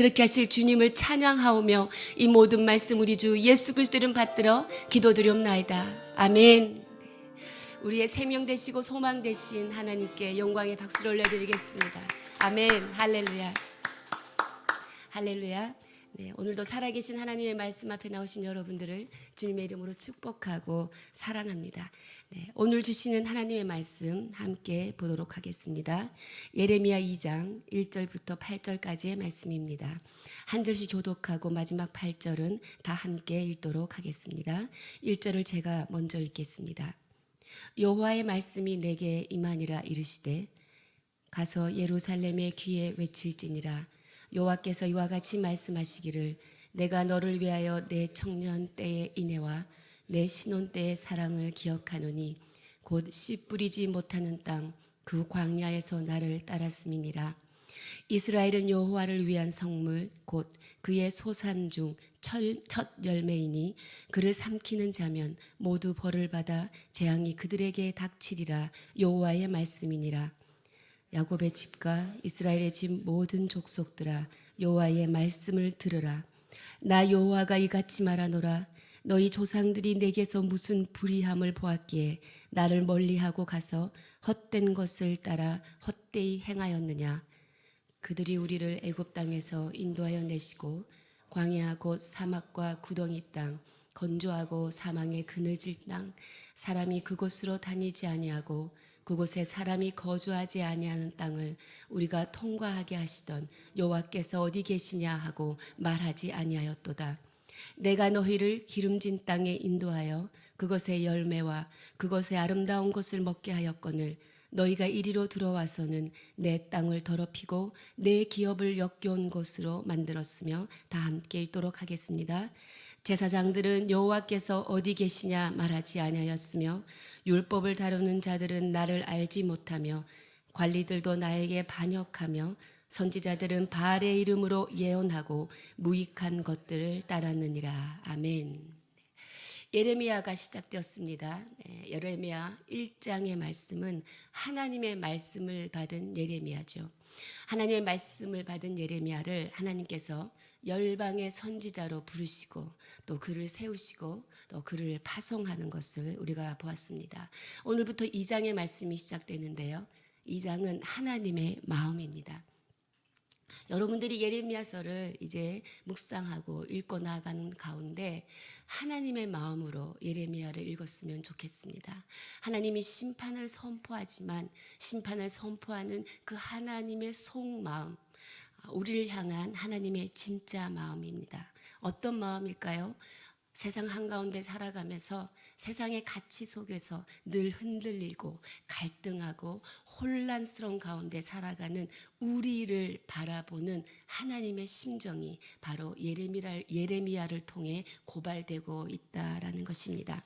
그렇게 하실 주님을 찬양하오며 이 모든 말씀 우리 주 예수 그리스도를 받들어 기도드리옵나이다. 아멘. 우리의 생명 되시고 소망 되신 하나님께 영광의 박수를 올려드리겠습니다. 아멘. 할렐루야. 할렐루야. 네, 오늘도 살아계신 하나님의 말씀 앞에 나오신 여러분들을 주님의 이름으로 축복하고 사랑합니다. 네, 오늘 주시는 하나님의 말씀 함께 보도록 하겠습니다. 예레미야 2장 1절부터 8절까지의 말씀입니다. 한 절씩 교독하고 마지막 8절은 다 함께 읽도록 하겠습니다. 1절을 제가 먼저 읽겠습니다. 여호와의 말씀이 내게 임하니라 이르시되 가서 예루살렘의 귀에 외칠지니라. 여호와께서 이와 같이 말씀하시기를 내가 너를 위하여 내 청년 때의 인애와 내 신혼 때의 사랑을 기억하노니 곧 씨 뿌리지 못하는 땅 그 광야에서 나를 따랐음이니라. 이스라엘은 여호와를 위한 성물 곧 그의 소산 중 첫 열매이니 그를 삼키는 자면 모두 벌을 받아 재앙이 그들에게 닥치리라. 여호와의 말씀이니라. 야곱의 집과 이스라엘의 집 모든 족속들아 여호와의 말씀을 들으라. 나 여호와가 이같이 말하노라. 너희 조상들이 내게서 무슨 불의함을 보았기에 나를 멀리하고 가서 헛된 것을 따라 헛되이 행하였느냐. 그들이 우리를 애굽 땅에서 인도하여 내시고 광야 곧 사막과 구덩이 땅 건조하고 사망의 그늘질 땅 사람이 그곳으로 다니지 아니하고 그곳에 사람이 거주하지 아니하는 땅을 우리가 통과하게 하시던 여호와께서 어디 계시냐 하고 말하지 아니하였도다. 내가 너희를 기름진 땅에 인도하여 그것의 열매와 그것의 아름다운 것을 먹게 하였거늘 너희가 이리로 들어와서는 내 땅을 더럽히고 내 기업을 역겨운 곳으로 만들었으며 다 함께 읽도록 하겠습니다. 제사장들은 여호와께서 어디 계시냐 말하지 아니하였으며 율법을 다루는 자들은 나를 알지 못하며 관리들도 나에게 반역하며 선지자들은 바알의 이름으로 예언하고 무익한 것들을 따랐느니라. 아멘. 예레미야가 시작되었습니다. 예레미야 1장의 말씀은 하나님의 말씀을 받은 예레미야죠. 하나님의 말씀을 받은 예레미야를 하나님께서 열방의 선지자로 부르시고 또 그를 세우시고 또 그를 파송하는 것을 우리가 보았습니다. 오늘부터 2장의 말씀이 시작되는데요. 2장은 하나님의 마음입니다. 여러분들이 예레미야서를 이제 묵상하고 읽고 나아가는 가운데 하나님의 마음으로 예레미야를 읽었으면 좋겠습니다. 하나님이 심판을 선포하지만 심판을 선포하는 그 하나님의 속마음, 우리를 향한 하나님의 진짜 마음입니다. 어떤 마음일까요? 세상 한가운데 살아가면서 세상의 가치 속에서 늘 흔들리고 갈등하고 혼란스러운 가운데 살아가는 우리를 바라보는 하나님의 심정이 바로 예레미야를 통해 고발되고 있다라는 것입니다.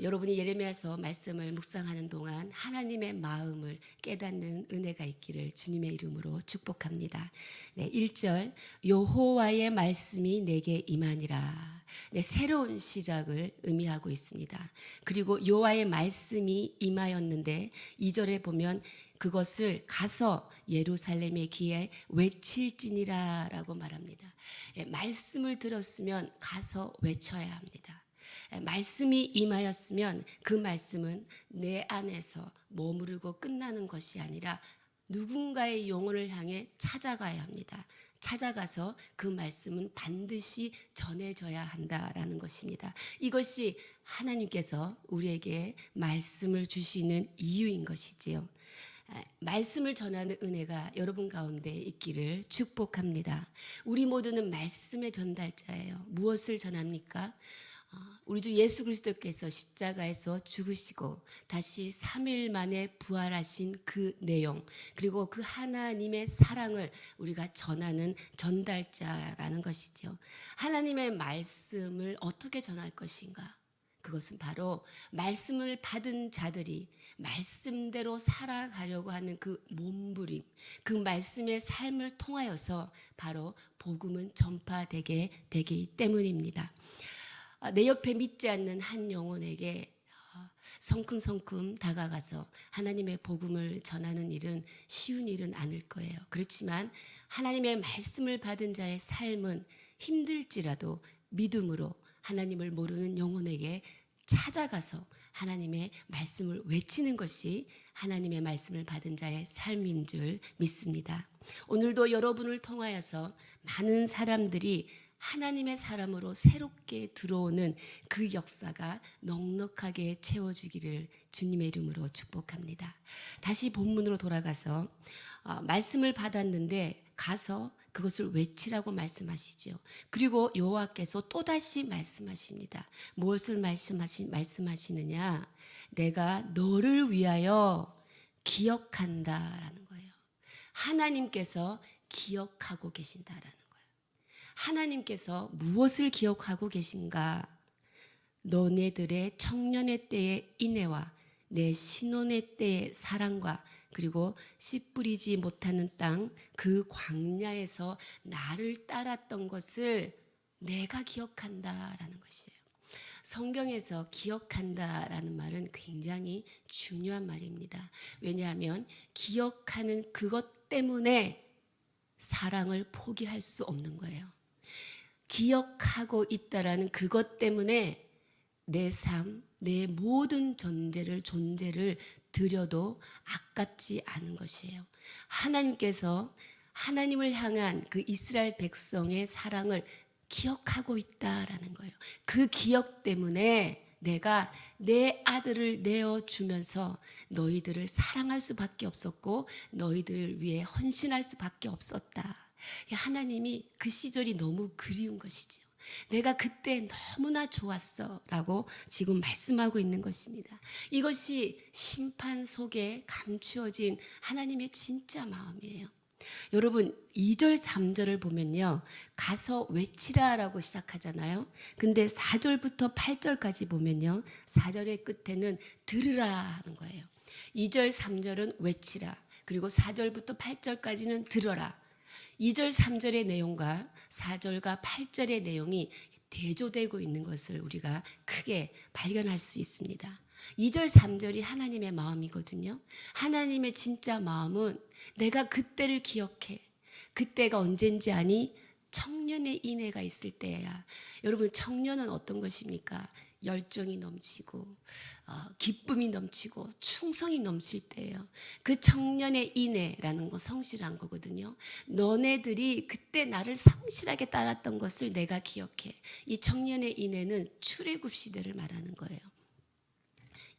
여러분이 예레미야서 말씀을 묵상하는 동안 하나님의 마음을 깨닫는 은혜가 있기를 주님의 이름으로 축복합니다. 네, 1절 여호와의 말씀이 내게 임하니라. 네, 새로운 시작을 의미하고 있습니다. 그리고 여호와의 말씀이 임하였는데 2절에 보면 그것을 가서 예루살렘의 귀에 외칠지니라 라고 말합니다. 말씀을 들었으면 가서 외쳐야 합니다. 말씀이 임하였으면 그 말씀은 내 안에서 머무르고 끝나는 것이 아니라 누군가의 영혼을 향해 찾아가야 합니다. 찾아가서 그 말씀은 반드시 전해져야 한다라는 것입니다. 이것이 하나님께서 우리에게 말씀을 주시는 이유인 것이지요. 말씀을 전하는 은혜가 여러분 가운데 있기를 축복합니다. 우리 모두는 말씀의 전달자예요. 무엇을 전합니까? 우리 주 예수 그리스도께서 십자가에서 죽으시고 다시 3일 만에 부활하신 그 내용, 그리고 그 하나님의 사랑을 우리가 전하는 전달자라는 것이죠. 하나님의 말씀을 어떻게 전할 것인가? 그것은 바로 말씀을 받은 자들이 말씀대로 살아가려고 하는 그 몸부림, 그 말씀의 삶을 통하여서 바로 복음은 전파되게 되기 때문입니다. 내 옆에 믿지 않는 한 영혼에게 성큼성큼 다가가서 하나님의 복음을 전하는 일은 쉬운 일은 아닐 거예요. 그렇지만 하나님의 말씀을 받은 자의 삶은 힘들지라도 믿음으로 하나님을 모르는 영혼에게 찾아가서 하나님의 말씀을 외치는 것이 하나님의 말씀을 받은 자의 삶인 줄 믿습니다. 오늘도 여러분을 통하여서 많은 사람들이 하나님의 사람으로 새롭게 들어오는 그 역사가 넉넉하게 채워지기를 주님의 이름으로 축복합니다. 다시 본문으로 돌아가서 말씀을 받았는데 가서 그것을 외치라고 말씀하시죠. 그리고 여호와께서 또다시 말씀하십니다. 무엇을 말씀하시느냐? 내가 너를 위하여 기억한다라는 거예요. 하나님께서 기억하고 계신다라는 거예요. 하나님께서 무엇을 기억하고 계신가? 너네들의 청년의 때의 인애와 내 신혼의 때의 사랑과 그리고 씨 뿌리지 못하는 땅 그 광야에서 나를 따랐던 것을 내가 기억한다라는 것이에요. 성경에서 기억한다라는 말은 굉장히 중요한 말입니다. 왜냐하면 기억하는 그것 때문에 사랑을 포기할 수 없는 거예요. 기억하고 있다라는 그것 때문에 내 삶, 내 모든 존재를 드려도 아깝지 않은 것이에요. 하나님께서 하나님을 향한 그 이스라엘 백성의 사랑을 기억하고 있다라는 거예요. 그 기억 때문에 내가 내 아들을 내어주면서 너희들을 사랑할 수밖에 없었고 너희들을 위해 헌신할 수밖에 없었다. 하나님이 그 시절이 너무 그리운 것이죠. 내가 그때 너무나 좋았어 라고 지금 말씀하고 있는 것입니다. 이것이 심판 속에 감추어진 하나님의 진짜 마음이에요. 여러분 2절 3절을 보면요, 가서 외치라라고 시작하잖아요. 근데 4절부터 8절까지 보면요, 4절의 끝에는 들으라 하는 거예요. 2절 3절은 외치라, 그리고 4절부터 8절까지는 들어라. 2절 3절의 내용과 4절과 8절의 내용이 대조되고 있는 것을 우리가 크게 발견할 수 있습니다. 2절 3절이 하나님의 마음이거든요. 하나님의 진짜 마음은 내가 그때를 기억해. 그때가 언젠지 아니? 청년의 인애가 있을 때야. 여러분 청년은 어떤 것입니까? 열정이 넘치고 기쁨이 넘치고 충성이 넘칠 때예요. 그 청년의 인애라는 거 성실한 거거든요. 너네들이 그때 나를 성실하게 따랐던 것을 내가 기억해. 이 청년의 인애는 출애굽 시대를 말하는 거예요.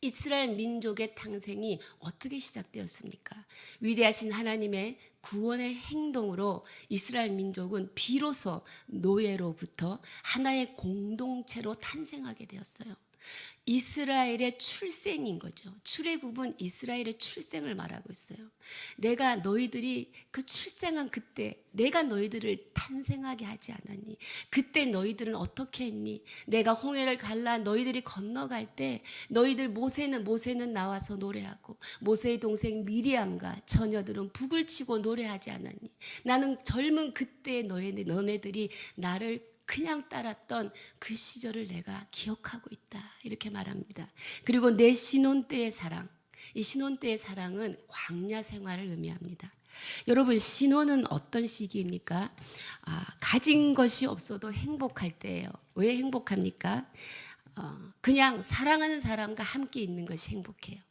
이스라엘 민족의 탄생이 어떻게 시작되었습니까? 위대하신 하나님의 구원의 행동으로 이스라엘 민족은 비로소 노예로부터 하나의 공동체로 탄생하게 되었어요. 이스라엘의 출생인 거죠. 출애굽은 이스라엘의 출생을 말하고 있어요. 내가 너희들이 그 출생한 그때 내가 너희들을 탄생하게 하지 않았니? 그때 너희들은 어떻게 했니? 내가 홍해를 갈라 너희들이 건너갈 때 너희들 모세는 나와서 노래하고 모세의 동생 미리암과 처녀들은 북을 치고 노래하지 않았니? 나는 젊은 그때 너네들이 나를 그냥 따랐던 그 시절을 내가 기억하고 있다. 이렇게 말합니다. 그리고 내 신혼 때의 사랑, 이 신혼 때의 사랑은 광야 생활을 의미합니다. 여러분 신혼은 어떤 시기입니까? 가진 것이 없어도 행복할 때예요. 왜 행복합니까? 그냥 사랑하는 사람과 함께 있는 것이 행복해요.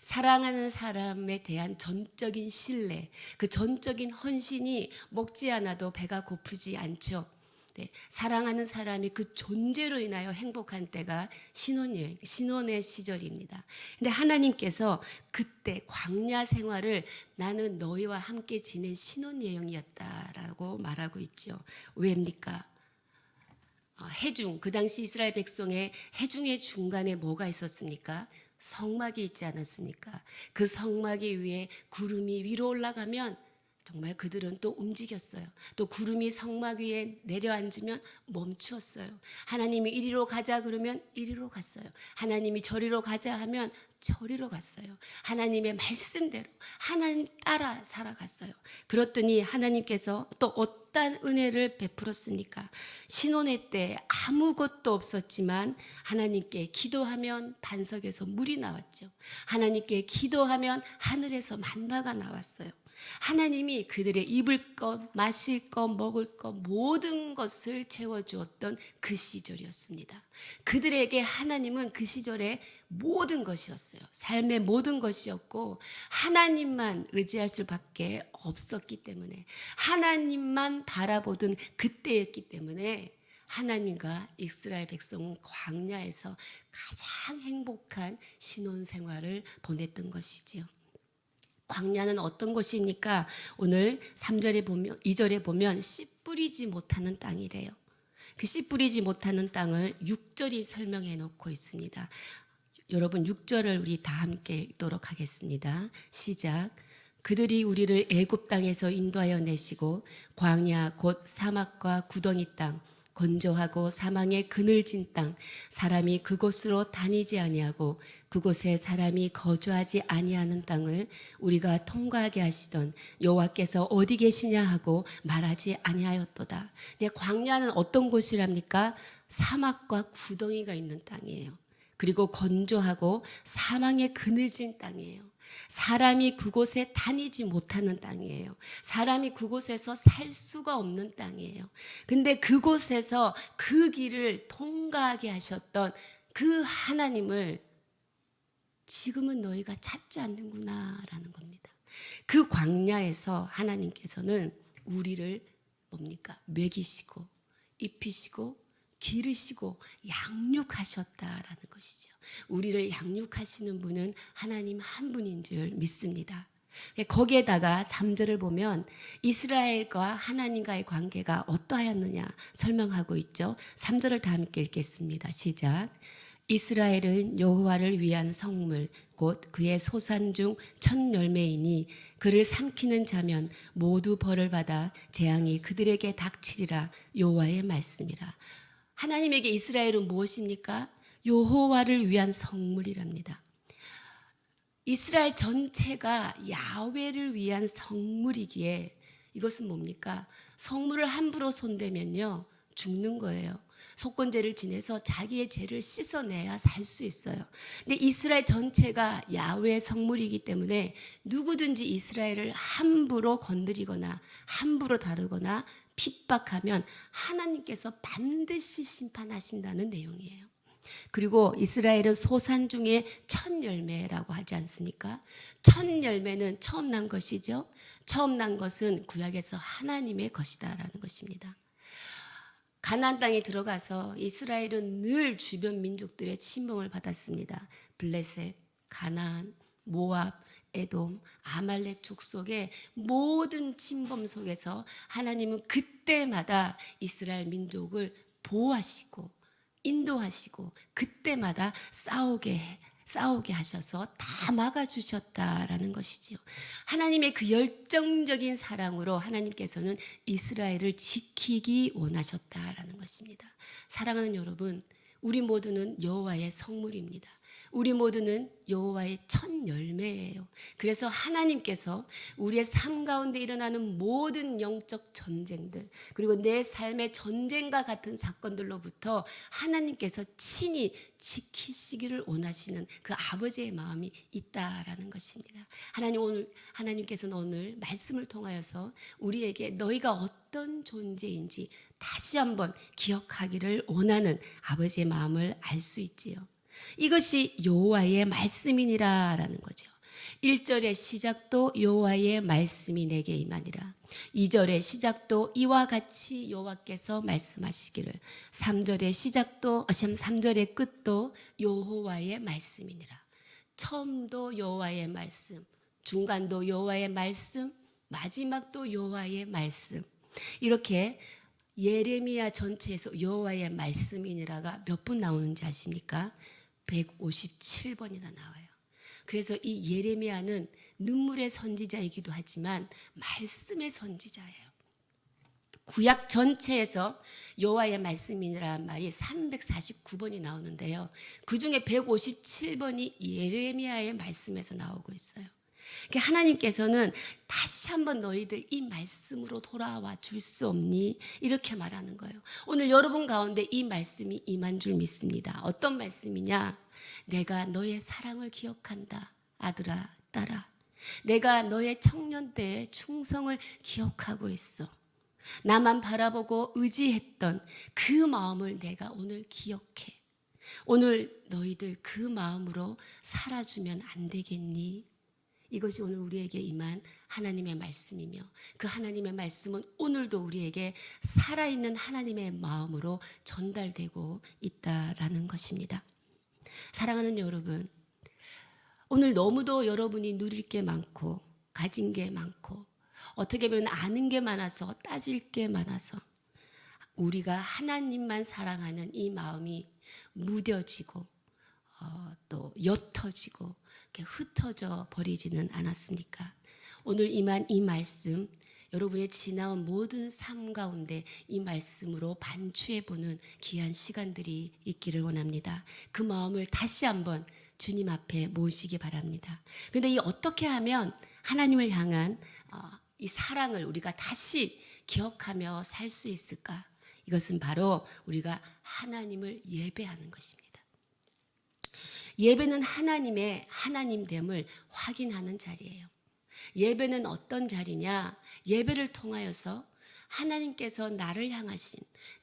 사랑하는 사람에 대한 전적인 신뢰, 그 전적인 헌신이 먹지 않아도 배가 고프지 않죠. 네, 사랑하는 사람이 그 존재로 인하여 행복한 때가 신혼의 시절입니다. 근데 하나님께서 그때 광야 생활을 나는 너희와 함께 지낸 신혼여행이었다라고 말하고 있죠. 왜입니까? 해중, 그 당시 이스라엘 백성의 해중의 중간에 뭐가 있었습니까? 성막이 있지 않았습니까? 그 성막이 위에 구름이 위로 올라가면 정말 그들은 또 움직였어요. 또 구름이 성막 위에 내려앉으면 멈추었어요. 하나님이 이리로 가자 그러면 이리로 갔어요. 하나님이 저리로 가자 하면 저리로 갔어요. 하나님의 말씀대로 하나님 따라 살아갔어요. 그렇더니 하나님께서 또 어떠한 은혜를 베풀었습니까? 신혼의 때 아무것도 없었지만 하나님께 기도하면 반석에서 물이 나왔죠. 하나님께 기도하면 하늘에서 만나가 나왔어요. 하나님이 그들의 입을 것, 마실 것, 먹을 것 모든 것을 채워주었던 그 시절이었습니다. 그들에게 하나님은 그 시절에 모든 것이었어요. 삶의 모든 것이었고 하나님만 의지할 수밖에 없었기 때문에, 하나님만 바라보던 그때였기 때문에 하나님과 이스라엘 백성은 광야에서 가장 행복한 신혼생활을 보냈던 것이지요. 광야는 어떤 곳입니까? 오늘 3절에 보면, 2절에 보면 씨 뿌리지 못하는 땅이래요. 그 씨 뿌리지 못하는 땅을 6절이 설명해 놓고 있습니다. 여러분 6절을 우리 다 함께 읽도록 하겠습니다. 시작. 그들이 우리를 애굽 땅에서 인도하여 내시고 광야 곧 사막과 구덩이 땅, 건조하고 사망의 그늘진 땅, 사람이 그곳으로 다니지 아니하고 그곳에 사람이 거주하지 아니하는 땅을 우리가 통과하게 하시던 여호와께서 어디 계시냐 하고 말하지 아니하였도다. 네, 광야는 어떤 곳이랍니까? 사막과 구덩이가 있는 땅이에요. 그리고 건조하고 사망의 그늘진 땅이에요. 사람이 그곳에 다니지 못하는 땅이에요. 사람이 그곳에서 살 수가 없는 땅이에요. 근데 그곳에서 그 길을 통과하게 하셨던 그 하나님을 지금은 너희가 찾지 않는구나 라는 겁니다. 그 광야에서 하나님께서는 우리를 뭡니까? 먹이시고 입히시고 기르시고 양육하셨다라는 것이죠. 우리를 양육하시는 분은 하나님 한 분인 줄 믿습니다. 거기에다가 3절을 보면 이스라엘과 하나님과의 관계가 어떠하였느냐 설명하고 있죠. 3절을 다 함께 읽겠습니다. 시작. 이스라엘은 여호와를 위한 성물 곧 그의 소산 중 첫 열매이니 그를 삼키는 자면 모두 벌을 받아 재앙이 그들에게 닥치리라. 여호와의 말씀이라. 하나님에게 이스라엘은 무엇입니까? 여호와를 위한 성물이랍니다. 이스라엘 전체가 야훼를 위한 성물이기에 이것은 뭡니까? 성물을 함부로 손대면요 죽는 거예요. 속건제를 지내서 자기의 죄를 씻어내야 살 수 있어요. 근데 이스라엘 전체가 야훼의 성물이기 때문에 누구든지 이스라엘을 함부로 건드리거나 함부로 다루거나 핍박하면 하나님께서 반드시 심판하신다는 내용이에요. 그리고 이스라엘은 소산 중에 첫 열매라고 하지 않습니까? 첫 열매는 처음 난 것이죠. 처음 난 것은 구약에서 하나님의 것이다라는 것입니다. 가나안 땅에 들어가서 이스라엘은 늘 주변 민족들의 침범을 받았습니다. 블레셋, 가나안, 모압, 에돔, 아말렉 족속의 모든 침범 속에서 하나님은 그때마다 이스라엘 민족을 보호하시고 인도하시고 그때마다 싸우게 하셔서 다 막아주셨다라는 것이지요. 하나님의 그 열정적인 사랑으로 하나님께서는 이스라엘을 지키기 원하셨다라는 것입니다. 사랑하는 여러분, 우리 모두는 여호와의 성물입니다. 우리 모두는 여호와의 첫 열매예요. 그래서 하나님께서 우리의 삶 가운데 일어나는 모든 영적 전쟁들, 그리고 내 삶의 전쟁과 같은 사건들로부터 하나님께서 친히 지키시기를 원하시는 그 아버지의 마음이 있다라는 것입니다. 하나님께서는 오늘 말씀을 통하여서 우리에게 너희가 어떤 존재인지 다시 한번 기억하기를 원하는 아버지의 마음을 알 수 있지요. 이것이 여호와의 말씀이니라라는 거죠. 1절의 시작도 여호와의 말씀이 내게 임하니라. 2절의 시작도 이와 같이 여호와께서 말씀하시기를. 3절의 끝도 여호와의 말씀이니라. 처음도 여호와의 말씀, 중간도 여호와의 말씀, 마지막도 여호와의 말씀. 이렇게 예레미야 전체에서 여호와의 말씀이니라가 몇 번 나오는지 아십니까? 157번이나 나와요. 그래서 이 예레미야는 눈물의 선지자이기도 하지만 말씀의 선지자예요. 구약 전체에서 여호와의 말씀이라는 말이 349번이 나오는데요. 그중에 157번이 예레미야의 말씀에서 나오고 있어요. 그러니까 하나님께서는 다시 한번 너희들 이 말씀으로 돌아와 줄 수 없니? 이렇게 말하는 거예요. 오늘 여러분 가운데 이 말씀이 임한 줄 믿습니다. 어떤 말씀이냐? 내가 너의 사랑을 기억한다. 아들아, 딸아. 내가 너의 청년 때의 충성을 기억하고 있어. 나만 바라보고 의지했던 그 마음을 내가 오늘 기억해. 오늘 너희들 그 마음으로 살아주면 안 되겠니? 이것이 오늘 우리에게 임한 하나님의 말씀이며 그 하나님의 말씀은 오늘도 우리에게 살아있는 하나님의 마음으로 전달되고 있다라는 것입니다. 사랑하는 여러분, 오늘 너무도 여러분이 누릴 게 많고 가진 게 많고 어떻게 보면 아는 게 많아서 따질 게 많아서 우리가 하나님만 사랑하는 이 마음이 무뎌지고 또 옅어지고 흩어져 버리지는 않았습니까? 오늘 임한 이 말씀, 여러분의 지나온 모든 삶 가운데 이 말씀으로 반추해보는 귀한 시간들이 있기를 원합니다. 그 마음을 다시 한번 주님 앞에 모시기 바랍니다. 그런데 이 어떻게 하면 하나님을 향한 이 사랑을 우리가 다시 기억하며 살 수 있을까? 이것은 바로 우리가 하나님을 예배하는 것입니다. 예배는 하나님의 하나님됨을 확인하는 자리예요. 예배는 어떤 자리냐? 예배를 통하여서 하나님께서 나를 향하신,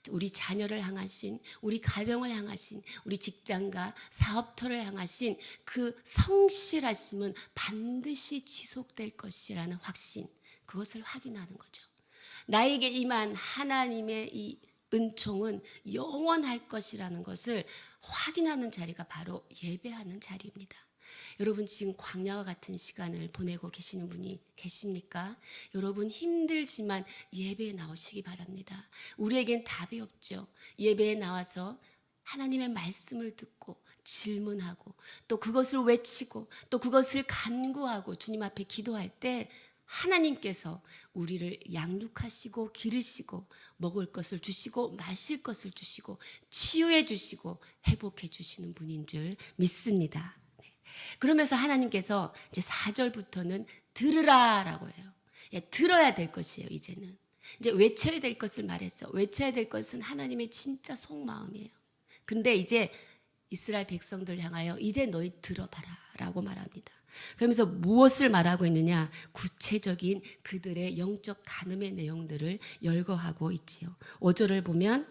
우리 자녀를 향하신, 우리 가정을 향하신, 우리 직장과 사업터를 향하신 그 성실하심은 반드시 지속될 것이라는 확신, 그것을 확인하는 거죠. 나에게 임한 하나님의 이 은총은 영원할 것이라는 것을 확인하는 자리가 바로 예배하는 자리입니다. 여러분 지금 광야와 같은 시간을 보내고 계시는 분이 계십니까? 여러분 힘들지만 예배에 나오시기 바랍니다. 우리에겐 답이 없죠. 예배에 나와서 하나님의 말씀을 듣고 질문하고 또 그것을 외치고 또 그것을 간구하고 주님 앞에 기도할 때 하나님께서 우리를 양육하시고 기르시고 먹을 것을 주시고 마실 것을 주시고 치유해 주시고 회복해 주시는 분인 줄 믿습니다. 그러면서 하나님께서 이제 4절부터는 들으라라고 해요. 예, 들어야 될 것이에요. 이제는 이제 외쳐야 될 것을 말했어. 외쳐야 될 것은 하나님의 진짜 속마음이에요. 근데 이제 이스라엘 백성들 향하여 이제 너희 들어봐라라고 말합니다. 그러면서 무엇을 말하고 있느냐? 구체적인 그들의 영적 간음의 내용들을 열거하고 있지요. 5절을 보면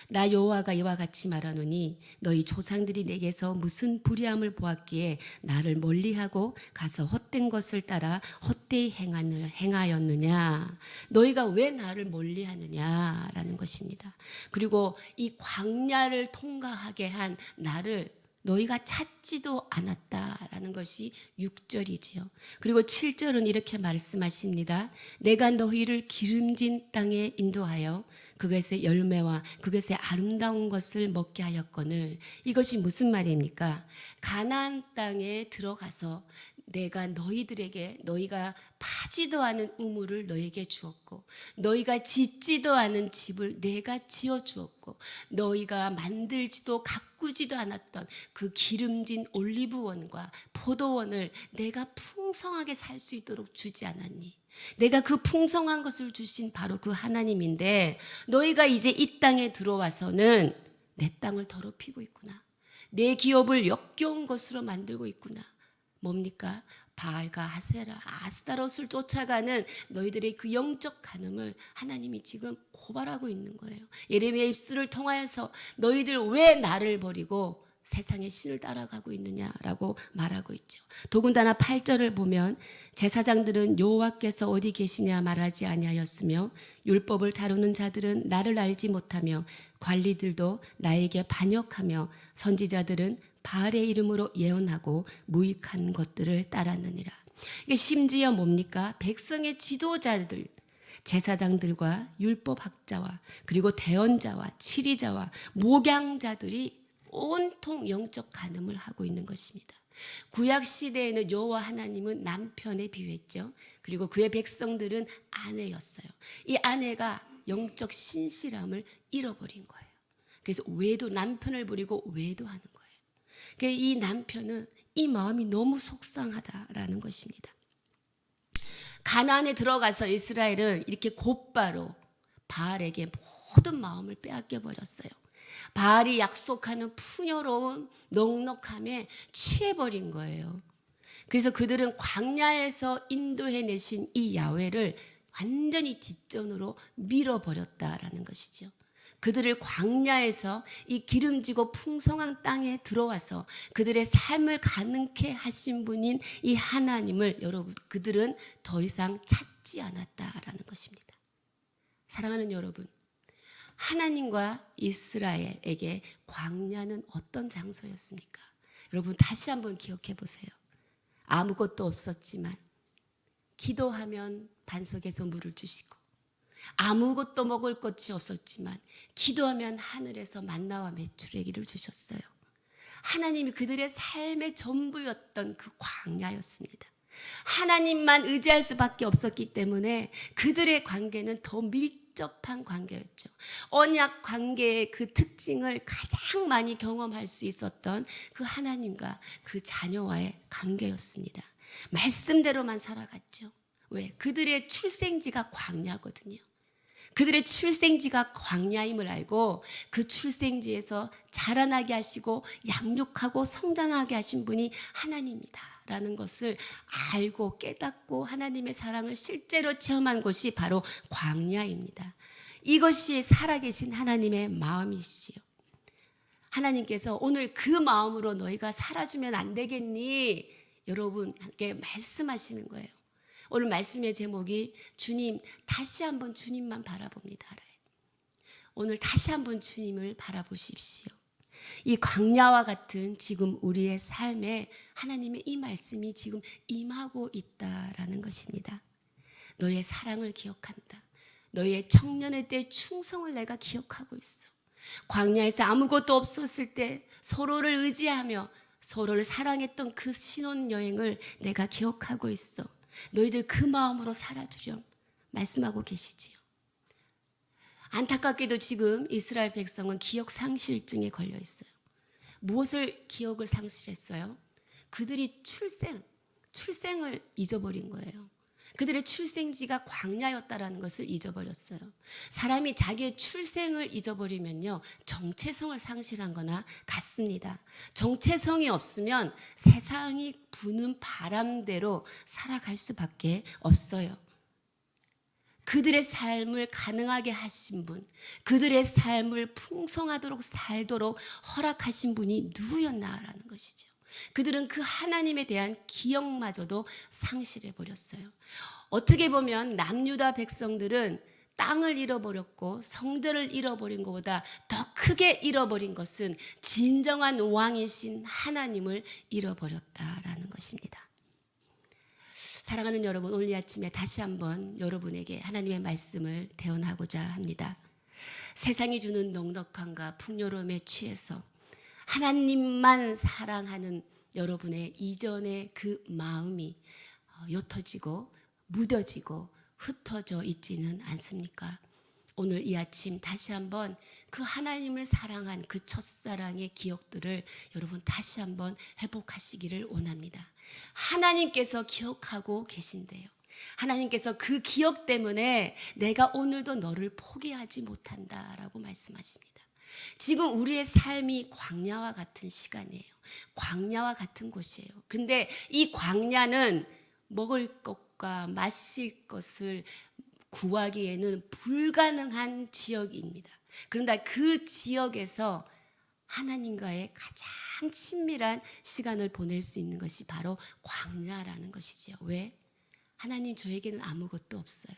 나 여호와가 이와 같이 말하노니 너희 조상들이 내게서 무슨 불의함을 보았기에 나를 멀리하고 가서 헛된 것을 따라 헛되이 행하였느냐? 너희가 왜 나를 멀리하느냐라는 것입니다. 그리고 이 광야를 통과하게 한 나를 너희가 찾지도 않았다라는 것이 6절이지요. 그리고 7절은 이렇게 말씀하십니다. 내가 너희를 기름진 땅에 인도하여 그것의 열매와 그것의 아름다운 것을 먹게 하였거늘. 이것이 무슨 말입니까? 가나안 땅에 들어가서 내가 너희들에게 너희가 파지도 않은 우물을 너에게 주었고 너희가 짓지도 않은 집을 내가 지어 주었고 너희가 만들지도 가꾸지도 않았던 그 기름진 올리브원과 포도원을 내가 풍성하게 살 수 있도록 주지 않았니? 내가 그 풍성한 것을 주신 바로 그 하나님인데 너희가 이제 이 땅에 들어와서는 내 땅을 더럽히고 있구나. 내 기업을 역겨운 것으로 만들고 있구나. 뭡니까? 바알과 아세라, 아스타롯을 쫓아가는 너희들의 그 영적 간음을 하나님이 지금 고발하고 있는 거예요. 예레미야 입술을 통하여서 너희들 왜 나를 버리고 세상의 신을 따라가고 있느냐라고 말하고 있죠. 더군다나 8절을 보면 제사장들은 여호와께서 어디 계시냐 말하지 아니하였으며 율법을 다루는 자들은 나를 알지 못하며 관리들도 나에게 반역하며 선지자들은 바알의 이름으로 예언하고 무익한 것들을 따랐느니라. 이게 심지어 뭡니까? 백성의 지도자들, 제사장들과 율법학자와 그리고 대언자와 치리자와 목양자들이 온통 영적 간음을 하고 있는 것입니다. 구약 시대에는 여호와 하나님은 남편에 비유했죠. 그리고 그의 백성들은 아내였어요. 이 아내가 영적 신실함을 잃어버린 거예요. 그래서 남편을 버리고 외도하는 거예요. 이 남편은 이 마음이 너무 속상하다라는 것입니다. 가나안에 들어가서 이스라엘은 이렇게 곧바로 바알에게 모든 마음을 빼앗겨 버렸어요. 바알이 약속하는 풍요로운 넉넉함에 취해버린 거예요. 그래서 그들은 광야에서 인도해내신 이 야훼를 완전히 뒷전으로 밀어버렸다라는 것이죠. 그들을 광야에서 이 기름지고 풍성한 땅에 들어와서 그들의 삶을 가능케 하신 분인 이 하나님을 여러분 그들은 더 이상 찾지 않았다라는 것입니다. 사랑하는 여러분, 하나님과 이스라엘에게 광야는 어떤 장소였습니까? 여러분 다시 한번 기억해 보세요. 아무것도 없었지만 기도하면 반석에서 물을 주시고, 아무것도 먹을 것이 없었지만 기도하면 하늘에서 만나와 메추라기를 주셨어요. 하나님이 그들의 삶의 전부였던 그 광야였습니다. 하나님만 의지할 수밖에 없었기 때문에 그들의 관계는 더 밀접한 관계였죠. 언약 관계의 그 특징을 가장 많이 경험할 수 있었던 그 하나님과 그 자녀와의 관계였습니다. 말씀대로만 살아갔죠. 왜? 그들의 출생지가 광야거든요. 그들의 출생지가 광야임을 알고 그 출생지에서 자라나게 하시고 양육하고 성장하게 하신 분이 하나님이다라는 것을 알고 깨닫고 하나님의 사랑을 실제로 체험한 곳이 바로 광야입니다. 이것이 살아계신 하나님의 마음이시요. 하나님께서 오늘 그 마음으로 너희가 살아주면 안 되겠니? 여러분께 말씀하시는 거예요. 오늘 말씀의 제목이 주님, 다시 한번 주님만 바라봅니다. 오늘 다시 한번 주님을 바라보십시오. 이 광야와 같은 지금 우리의 삶에 하나님의 이 말씀이 지금 임하고 있다라는 것입니다. 너의 사랑을 기억한다. 너의 청년의 때 충성을 내가 기억하고 있어. 광야에서 아무것도 없었을 때 서로를 의지하며 서로를 사랑했던 그 신혼여행을 내가 기억하고 있어. 너희들 그 마음으로 살아주렴 말씀하고 계시지요. 안타깝게도 지금 이스라엘 백성은 기억 상실증에 걸려 있어요. 무엇을 기억을 상실했어요? 그들이 출생을 잊어버린 거예요. 그들의 출생지가 광야였다라는 것을 잊어버렸어요. 사람이 자기의 출생을 잊어버리면요, 정체성을 상실한 거나 같습니다. 정체성이 없으면 세상이 부는 바람대로 살아갈 수밖에 없어요. 그들의 삶을 가능하게 하신 분, 그들의 삶을 풍성하도록 살도록 허락하신 분이 누구였나라는 것이죠. 그들은 그 하나님에 대한 기억마저도 상실해 버렸어요. 어떻게 보면 남유다 백성들은 땅을 잃어버렸고 성전을 잃어버린 것보다 더 크게 잃어버린 것은 진정한 왕이신 하나님을 잃어버렸다라는 것입니다. 사랑하는 여러분, 오늘 아침에 다시 한번 여러분에게 하나님의 말씀을 대언하고자 합니다. 세상이 주는 넉넉함과 풍요로움에 취해서 하나님만 사랑하는 여러분의 이전의 그 마음이 옅어지고 무뎌지고 흩어져 있지는 않습니까? 오늘 이 아침 다시 한번 그 하나님을 사랑한 그 첫사랑의 기억들을 여러분 다시 한번 회복하시기를 원합니다. 하나님께서 기억하고 계신데요. 하나님께서 그 기억 때문에 내가 오늘도 너를 포기하지 못한다라고 말씀하십니다. 지금 우리의 삶이 광야와 같은 시간이에요. 광야와 같은 곳이에요. 근데 이 광야는 먹을 것과 마실 것을 구하기에는 불가능한 지역입니다. 그런데 그 지역에서 하나님과의 가장 친밀한 시간을 보낼 수 있는 것이 바로 광야라는 것이지요. 왜? 하나님, 저에게는 아무것도 없어요.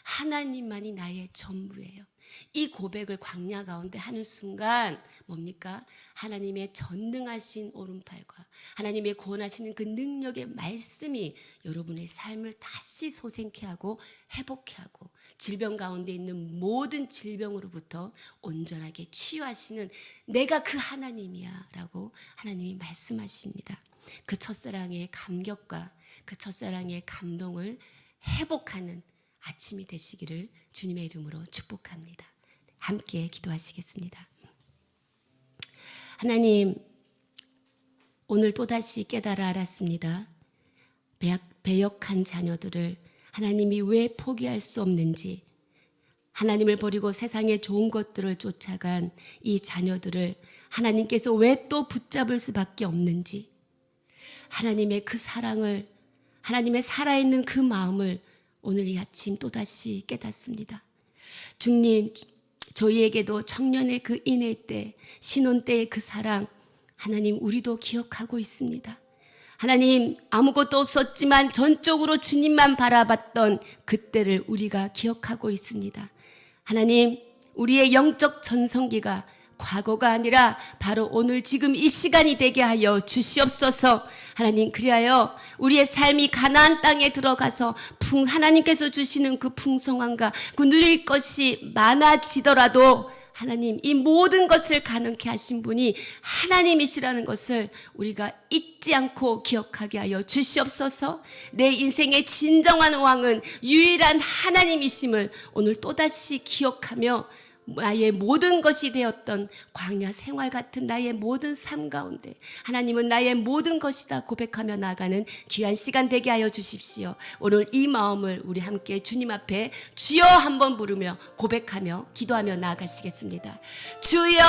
하나님만이 나의 전부예요. 이 고백을 광야 가운데 하는 순간 뭡니까? 하나님의 전능하신 오른팔과 하나님의 구원하시는 그 능력의 말씀이 여러분의 삶을 다시 소생케 하고 회복케 하고 질병 가운데 있는 모든 질병으로부터 온전하게 치유하시는 내가 그 하나님이야 라고 하나님이 말씀하십니다. 그 첫사랑의 감격과 그 첫사랑의 감동을 회복하는 아침이 되시기를 주님의 이름으로 축복합니다. 함께 기도하시겠습니다. 하나님, 오늘 또다시 깨달아 알았습니다. 배역한 자녀들을 하나님이 왜 포기할 수 없는지, 하나님을 버리고 세상의 좋은 것들을 쫓아간 이 자녀들을 하나님께서 왜 또 붙잡을 수밖에 없는지, 하나님의 그 사랑을, 하나님의 살아있는 그 마음을 오늘 이 아침 또다시 깨닫습니다. 주님, 저희에게도 청년의 그 인애 때, 신혼 때의 그 사랑, 하나님 우리도 기억하고 있습니다. 하나님, 아무것도 없었지만 전적으로 주님만 바라봤던 그때를 우리가 기억하고 있습니다. 하나님, 우리의 영적 전성기가 과거가 아니라 바로 오늘 지금 이 시간이 되게 하여 주시옵소서. 하나님, 그리하여 우리의 삶이 가나안 땅에 들어가서 하나님께서 주시는 그 풍성함과 그 누릴 것이 많아지더라도 하나님, 이 모든 것을 가능케 하신 분이 하나님이시라는 것을 우리가 잊지 않고 기억하게 하여 주시옵소서. 내 인생의 진정한 왕은 유일한 하나님이심을 오늘 또다시 기억하며 나의 모든 것이 되었던 광야 생활 같은 나의 모든 삶 가운데 하나님은 나의 모든 것이다 고백하며 나아가는 귀한 시간 되게 하여 주십시오. 오늘 이 마음을 우리 함께 주님 앞에 주여 한번 부르며 고백하며 기도하며 나아가시겠습니다. 주여!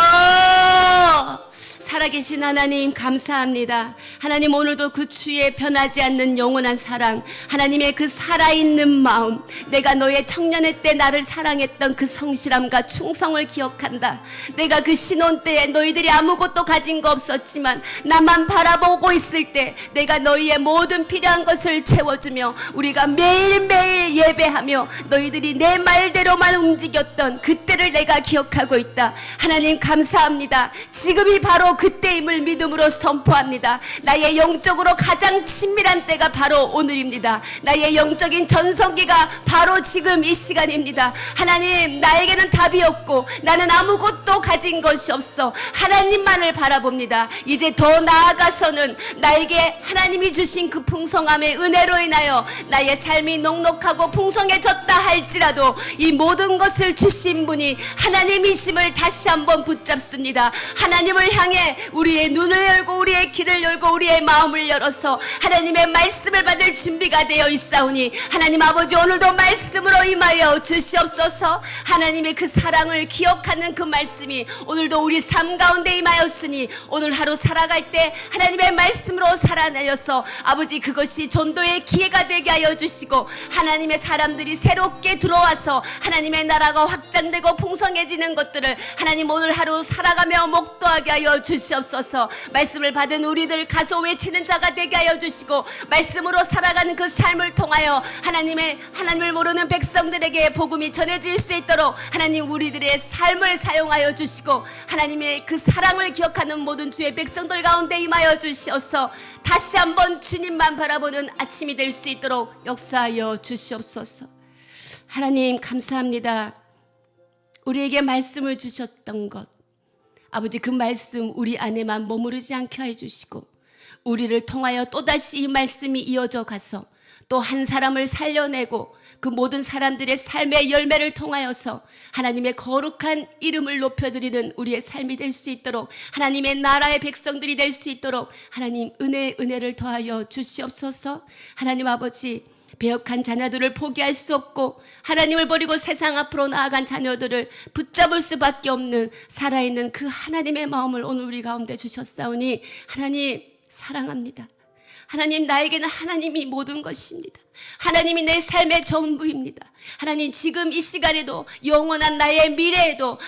살아계신 하나님 감사합니다. 하나님, 오늘도 그 주의 변하지 않는 영원한 사랑, 하나님의 그 살아있는 마음, 내가 너의 청년의 때 나를 사랑했던 그 성실함과 충성을 기억한다. 내가 그 신혼 때에 너희들이 아무것도 가진 거 없었지만 나만 바라보고 있을 때 내가 너희의 모든 필요한 것을 채워주며 우리가 매일매일 예배하며 너희들이 내 말대로만 움직였던 그때를 내가 기억하고 있다. 하나님 감사합니다. 지금이 바로 그때임을 믿음으로 선포합니다. 나의 영적으로 가장 친밀한 때가 바로 오늘입니다. 나의 영적인 전성기가 바로 지금 이 시간입니다. 하나님, 나에게는 답이 없고 나는 아무것도 가진 것이 없어 하나님만을 바라봅니다. 이제 더 나아가서는 나에게 하나님이 주신 그 풍성함의 은혜로 인하여 나의 삶이 넉넉하고 풍성해졌다 할지라도 이 모든 것을 주신 분이 하나님이심을 다시 한번 붙잡습니다. 하나님을 향해 우리의 눈을 열고 우리의 길을 열고 우리의 마음을 열어서 하나님의 말씀을 받을 준비가 되어 있사오니 하나님 아버지, 오늘도 말씀으로 임하여 주시옵소서. 하나님의 그 사랑을 기억하는 그 말씀이 오늘도 우리 삶 가운데 임하였으니 오늘 하루 살아갈 때 하나님의 말씀으로 살아내어서 아버지, 그것이 전도의 기회가 되게 하여 주시고 하나님의 사람들이 새롭게 들어와서 하나님의 나라가 확장되고 풍성해지는 것들을 하나님 오늘 하루 살아가며 목도하게 하여 주시옵소서. 말씀을 받은 우리들 가서 외치는 자가 되게 하여 주시고 말씀으로 살아가는 그 삶을 통하여 하나님을 모르는 백성들에게 복음이 전해질 수 있도록 하나님 우리들의 삶을 사용하여 주시고 하나님의 그 사랑을 기억하는 모든 주의 백성들 가운데 임하여 주시옵소서. 다시 한번 주님만 바라보는 아침이 될 수 있도록 역사하여 주시옵소서. 하나님 감사합니다. 우리에게 말씀을 주셨던 것, 아버지, 그 말씀 우리 안에만 머무르지 않게 해주시고 우리를 통하여 또다시 이 말씀이 이어져 가서 또 한 사람을 살려내고 그 모든 사람들의 삶의 열매를 통하여서 하나님의 거룩한 이름을 높여드리는 우리의 삶이 될 수 있도록, 하나님의 나라의 백성들이 될 수 있도록 하나님 은혜를 더하여 주시옵소서. 하나님 아버지, 배역한 자녀들을 포기할 수 없고 하나님을 버리고 세상 앞으로 나아간 자녀들을 붙잡을 수밖에 없는 살아있는 그 하나님의 마음을 오늘 우리 가운데 주셨사오니 하나님 사랑합니다. 하나님, 나에게는 하나님이 모든 것입니다. 하나님이 내 삶의 전부입니다. 하나님, 지금 이 시간에도 영원한 나의 미래에도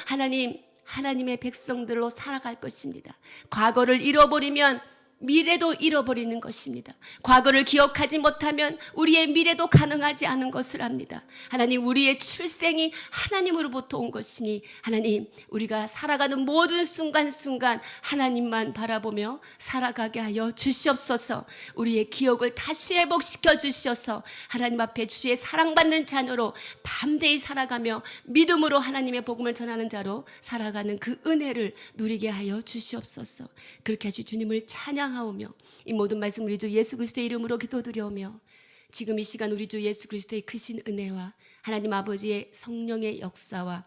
하나님의 백성들로 살아갈 것입니다. 과거를 잃어버리면 미래도 잃어버리는 것입니다. 과거를 기억하지 못하면 우리의 미래도 가능하지 않은 것을 압니다. 하나님, 우리의 출생이 하나님으로부터 온 것이니 하나님, 우리가 살아가는 모든 순간순간 하나님만 바라보며 살아가게 하여 주시옵소서. 우리의 기억을 다시 회복시켜 주시어서 하나님 앞에 주의 사랑받는 자녀로 담대히 살아가며 믿음으로 하나님의 복음을 전하는 자로 살아가는 그 은혜를 누리게 하여 주시옵소서. 그렇게 하시 주님을 찬양하오며 이 모든 말씀 우리 주 예수 그리스도의 이름으로 기도드려오며 지금 이 시간 우리 주 예수 그리스도의 크신 은혜와 하나님 아버지의 성령의 역사와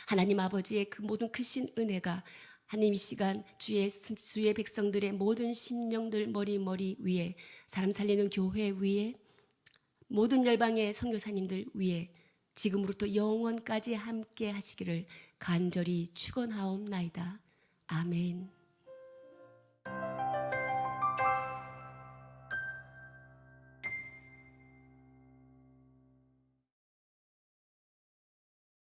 하나님 아버지의 그 모든 크신 은혜가 하나님 이 시간 주의 백성들의 모든 심령들 머리 위에, 사람 살리는 교회 위에, 모든 열방의 선교사님들 위해 지금으로부터 영원까지 함께 하시기를 간절히 축원하옵나이다. 아멘.